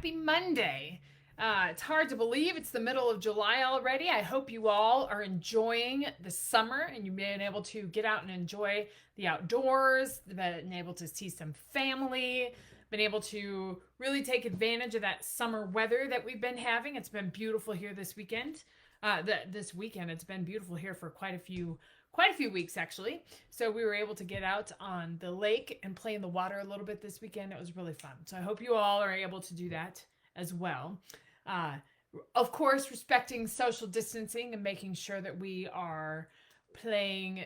happy Monday. It's hard to believe it's the middle of July already. I hope you all are enjoying the summer and you've been able to get out and enjoy the outdoors, been able to see some family, been able to really take advantage of that summer weather that we've been having. It's been beautiful here this weekend. This weekend, it's been beautiful here for quite a few weeks actually. So we were able to get out on the lake and play in the water a little bit this weekend. It was really fun. So I hope you all are able to do that as well. Uh, of course, respecting social distancing and making sure that we are playing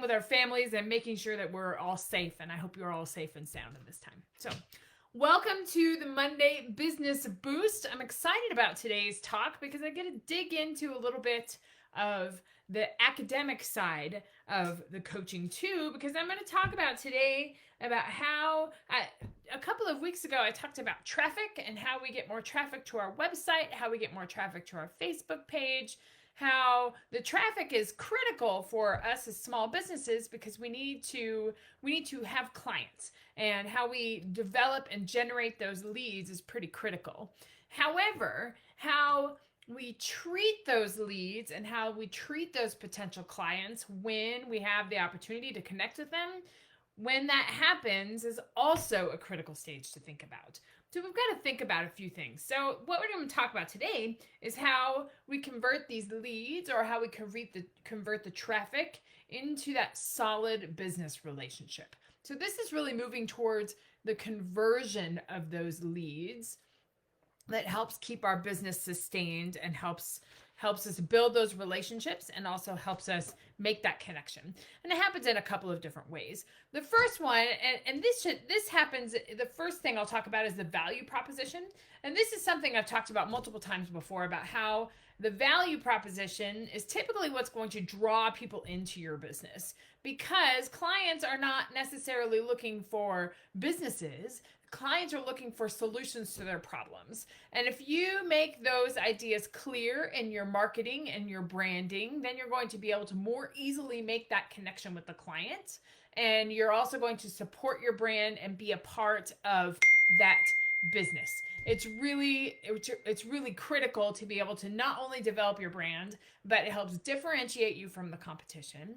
with our families and making sure that we're all safe. And I hope you're all safe and sound in this time. So welcome to the Monday Business Boost. I'm excited about today's talk because I get to dig into a little bit of the academic side of the coaching too, because I'm going to talk about today about how a couple of weeks ago I talked about traffic and how we get more traffic to our website, how we get more traffic to our Facebook page, how the traffic is critical for us as small businesses because we need to have clients, and how we develop and generate those leads is pretty critical. However, how we treat those leads and how we treat those potential clients when we have the opportunity to connect with them, when that happens, is also a critical stage to think about. So we've got to think about a few things. So what we're going to talk about today is how we convert these leads, or how we convert the traffic into that solid business relationship. So this is really moving towards the conversion of those leads that helps keep our business sustained and helps us build those relationships, and also helps us make that connection. And it happens in a couple of different ways. The first one, and this happens, the first thing I'll talk about is the value proposition. And this is something I've talked about multiple times before, about how the value proposition is typically what's going to draw people into your business, because clients are not necessarily looking for businesses. Clients are looking for solutions to their problems. And if you make those ideas clear in your marketing and your branding, then you're going to be able to more easily make that connection with the client. And you're also going to support your brand and be a part of that business. It's really critical to be able to not only develop your brand, but it helps differentiate you from the competition,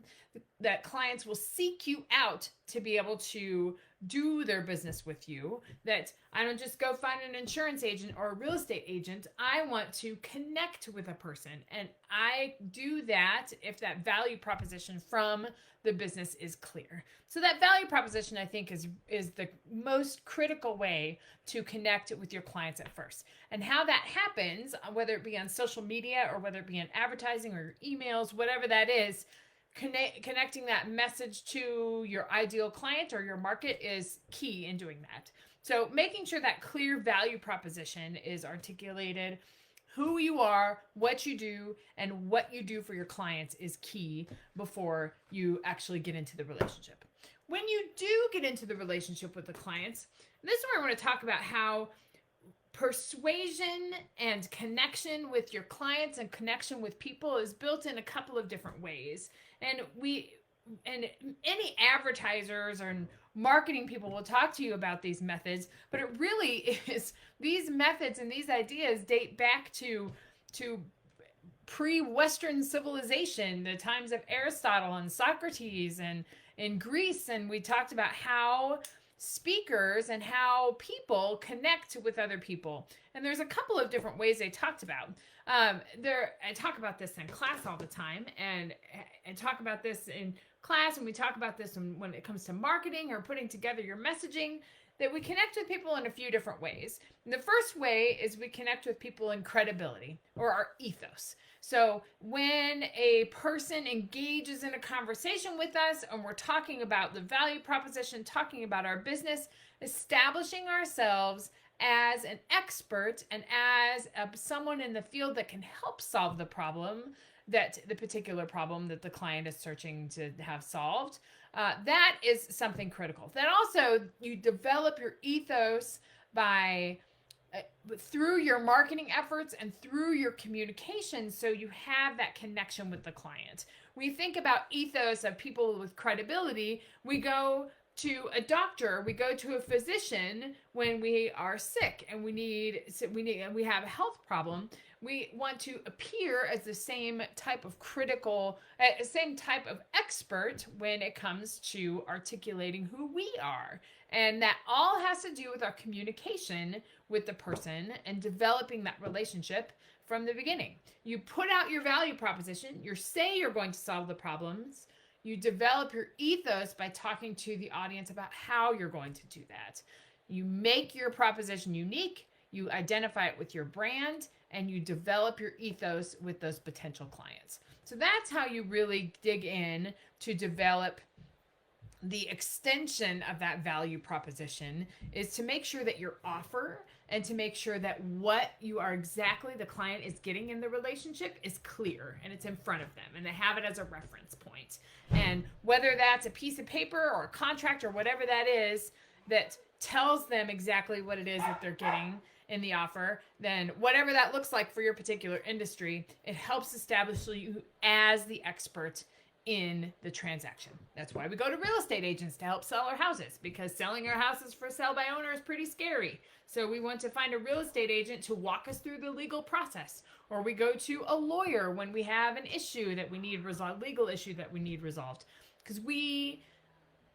that clients will seek you out to be able to do their business with you, that I don't just go find an insurance agent or a real estate agent. I want to connect with a person, and I do that if that value proposition from the business is clear. So that value proposition, I think, is the most critical way to connect with your clients at first. And how that happens, whether it be on social media or whether it be in advertising or your emails, whatever that is, connecting that message to your ideal client or your market is key in doing that. So making sure that clear value proposition is articulated, who you are, what you do, and what you do for your clients is key before you actually get into the relationship. When you do get into the relationship with the clients, this is where I want to talk about how persuasion and connection with your clients and connection with people is built in a couple of different ways. And any advertisers or marketing people will talk to you about these methods, but it really is, these methods and these ideas date back to pre-Western civilization, the times of Aristotle and Socrates and in Greece. And we talked about how speakers and how people connect with other people. And there's a couple of different ways they talked about. I talk about this in class all the time, and talk about this in class, and we talk about this when it comes to marketing or putting together your messaging, that we connect with people in a few different ways. And the first way is we connect with people in credibility, or our ethos. So when a person engages in a conversation with us and we're talking about the value proposition, talking about our business, establishing ourselves as an expert and as someone in the field that can help solve the particular problem that the client is searching to have solved, that is something critical. Then also, you develop your ethos by through your marketing efforts and through your communication, so you have that connection with the client. When you think about ethos of people with credibility, we go to a doctor, we go to a physician when we are sick and we have a health problem. We want to appear as the same type of same type of expert when it comes to articulating who we are. And that all has to do with our communication with the person and developing that relationship from the beginning. You put out your value proposition, you say you're going to solve the problems, you develop your ethos by talking to the audience about how you're going to do that. You make your proposition unique, you identify it with your brand, and you develop your ethos with those potential clients. So that's how you really dig in to develop the extension of that value proposition, is to make sure that your offer and to make sure that what you are exactly the client is getting in the relationship is clear and it's in front of them and they have it as a reference point. And whether that's a piece of paper or a contract or whatever that is that tells them exactly what it is that they're getting in the offer, then whatever that looks like for your particular industry, it helps establish you as the expert in the transaction. That's why we go to real estate agents to help sell our houses, because selling our houses for sale by owner is pretty scary. So we want to find a real estate agent to walk us through the legal process. Or we go to a lawyer when we have an issue that we need resolved, legal issue that we need resolved, because we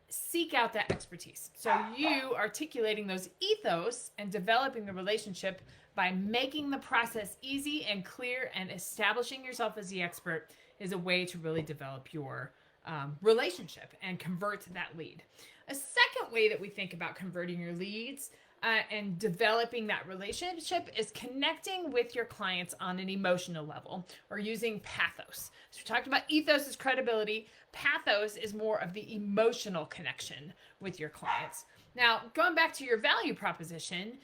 seek out that expertise. So you articulating those ethos and developing the relationship by making the process easy and clear and establishing yourself as the expert is a way to really develop your relationship and convert that lead. A second way that we think about converting your leads and developing that relationship is connecting with your clients on an emotional level, or using pathos. So we talked about ethos is credibility. Pathos is more of the emotional connection with your clients. Now, going back to your value proposition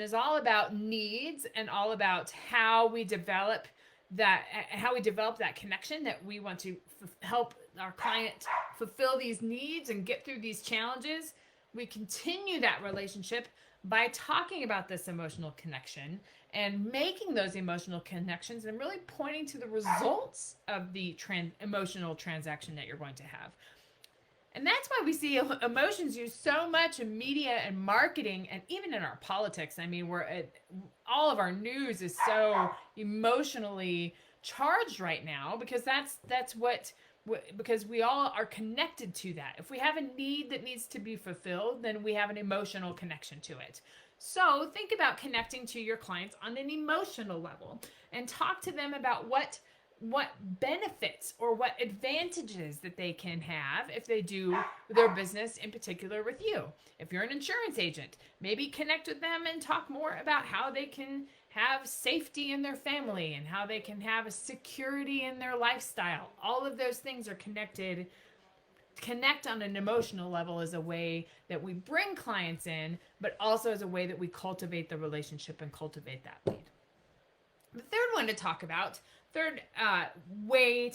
is all about needs and all about how we develop that connection, that we want to help our client fulfill these needs and get through these challenges. We continue that relationship by talking about this emotional connection and making those emotional connections and really pointing to the results of the emotional transaction that you're going to have. And that's why we see emotions used so much in media and marketing, and even in our politics. I mean, all of our news is so emotionally charged right now, because because we all are connected to that. If we have a need that needs to be fulfilled, then we have an emotional connection to it. So think about connecting to your clients on an emotional level and talk to them about what benefits or what advantages that they can have if they do their business in particular with you. If you're an insurance agent, maybe connect with them and talk more about how they can have safety in their family and how they can have a security in their lifestyle. All of those things are connected. Connect on an emotional level is a way that we bring clients in, but also as a way that we cultivate the relationship and cultivate that lead. The third way to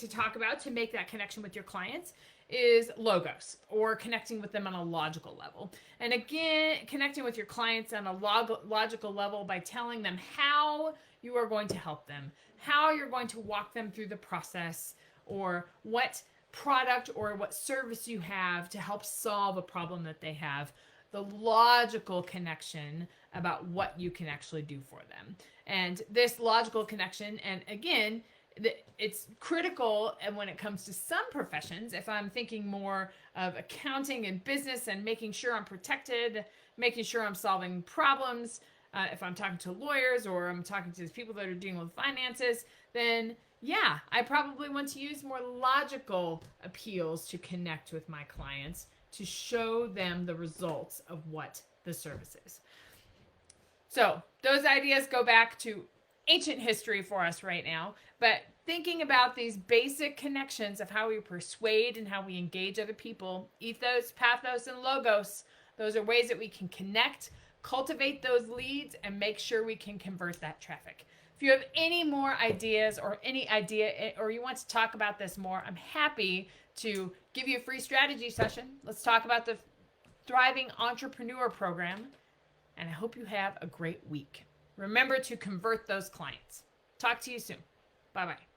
talk about to make that connection with your clients is logos, or connecting with them on a logical level. And again, connecting with your clients on a logical level by telling them how you are going to help them, how you're going to walk them through the process, or what product or what service you have to help solve a problem that they have. The logical connection about what you can actually do for them. And this logical connection, and again, it's critical. And when it comes to some professions, if I'm thinking more of accounting and business and making sure I'm protected, making sure I'm solving problems, if I'm talking to lawyers or I'm talking to people that are dealing with finances, then yeah, I probably want to use more logical appeals to connect with my clients, to show them the results of what the service is. So those ideas go back to ancient history for us right now, but thinking about these basic connections of how we persuade and how we engage other people, ethos, pathos, and logos, those are ways that we can connect, cultivate those leads, and make sure we can convert that traffic. If you have any more ideas or or you want to talk about this more, I'm happy to give you a free strategy session. Let's talk about the Thriving Entrepreneur Program, and I hope you have a great week. Remember to convert those clients. Talk to you soon. Bye-bye.